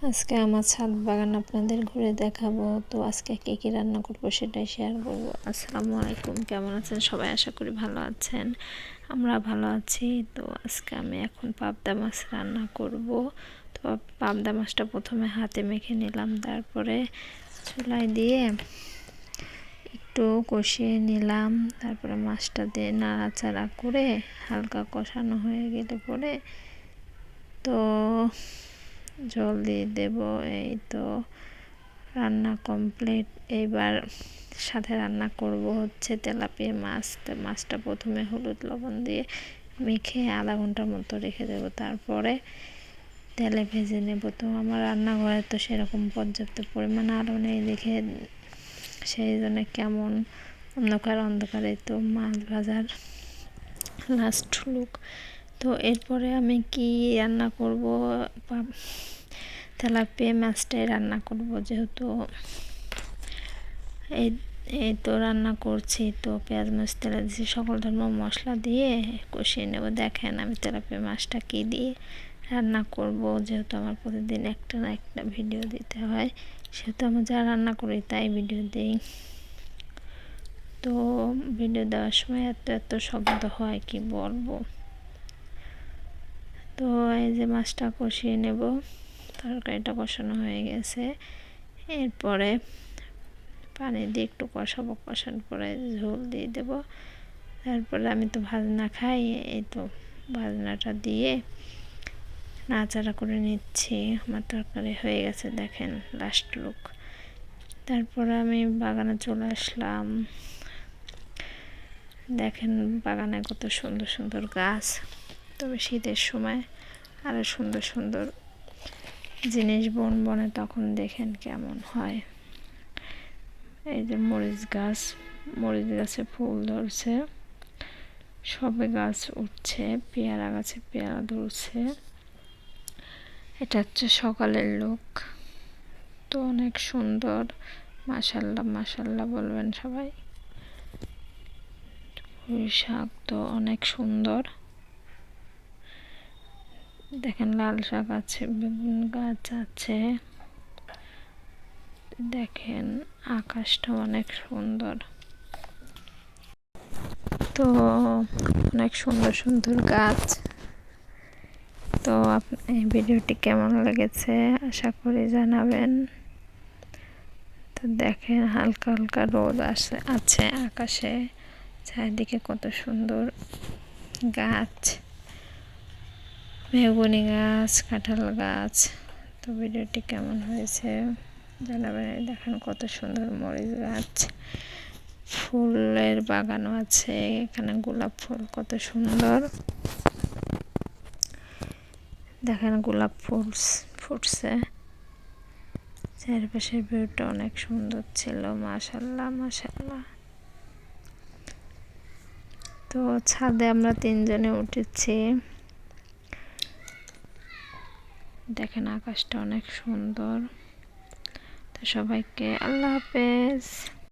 আজকে আমার ছাদ বাগান আপনাদের ঘুরে দেখাবো। তো আজকে কি কি রান্না করবো সেটাই শেয়ার করবো। আসসালামু আলাইকুম, কেমন আছেন সবাই? আশা করি ভালো আছেন, আমরা ভালো আছি। তো আজকে আমি এখন পাবদা মাছ রান্না করব। তো পাবদা মাছটা প্রথমে হাতে মেখে নিলাম, তারপরে চুলায় দিয়ে একটু কষিয়ে নিলাম, তারপরে মাছটা দিয়ে নাড়াচাড়া করে হালকা কষানো হয়ে গেলে পরে তো জল দিয়ে দেব। এই তো রান্না কমপ্লিট। এইবার সাথে রান্না করব হচ্ছে তেলাপিয়া মাছ। তো মাছটা প্রথমে হলুদ লবণ দিয়ে মেখে আধা ঘন্টার মতো রেখে দেবো, তারপরে তেলে ভেজে নেব। তো আমার রান্নাঘরে তো সেরকম পর্যাপ্ত পরিমাণ আলো নেই দেখে সেই জন্য কেমন অন্ধকারে তো মাছ ভাজার লাস্ট লুক। তো এরপরে আমি কি রান্না করব, তেলাপিয়া মাছটাই রান্না করব। যেহেতু এই এই তো রান্না করছি, তো পেঁয়াজ মাছ তেলে দিয়েছি, সকল ধরনের মশলা দিয়ে কষিয়ে নেব। দেখেন আমি তেলাপিয়া মাছটা কী দিয়ে রান্না করব। যেহেতু আমার প্রতিদিন একটা না একটা ভিডিও দিতে হয়, সেহেতু আমি যা রান্না করি তাই ভিডিও দিই। তো ভিডিও দেওয়ার সময় এত শব্দ হয় কি বলবো। তো এই যে মাছটা কষিয়ে নেব, তরকারিটা কষানো হয়ে গেছে। এরপরে পানি দিয়ে একটু কষানোর পরে ঝোল দিয়ে দেব। তারপরে আমি তো ভাজনা খাই, এই তো ভাজনাটা দিয়ে নাড়াচাড়া করে নিচ্ছি। আমার তরকারি হয়ে গেছে, দেখেন লাস্ট লুক। তারপরে আমি বাগানে চলে আসলাম। দেখেন বাগানে কত সুন্দর সুন্দর গাছ। তবে শীতের সময় আরও সুন্দর সুন্দর জিনিস বনে তখন দেখেন কেমন হয়। এই যে মরিচ গাছে ফুল ধরছে, সবে গাছ উঠছে, পেয়ারা গাছে পেয়ারা ধরছে। এটা হচ্ছে সকালের লুক। তো অনেক সুন্দর, মাশাল্লাহ মাশাল্লাহ বলবেন সবাই। পুঁই শাক তো অনেক সুন্দর, দেখেন লাল শাক আছে, বেগুন গাছ আছে। দেখেন আকাশটা অনেক সুন্দর। তো অনেক সুন্দর সুন্দর গাছ। তো এই ভিডিওটি কেমন লেগেছে আশা করি জানাবেন। তো দেখেন হালকা হালকা রোদ আছে আকাশে, চারিদিকে কত সুন্দর গাছ, বেগুনি গাছ, কাঁঠাল গাছ। তো ভিডিওটি কেমন হয়েছে জানাবেন। দেখেন কত সুন্দর মরিচ গাছ, ফুলের বাগানও আছে এখানে, গোলাপ ফুল কত সুন্দর। দেখেন গোলাপ ফুল ফুটছে, চারপাশের ভিউটা অনেক সুন্দর ছিল, মাশাল্লাহ মাশাল্লাহ। তো ছাদে আমরা তিনজনে উঠেছি, দেখেন আকাশটা অনেক সুন্দর। তো সবাইকে আল্লাহ হাফেজ।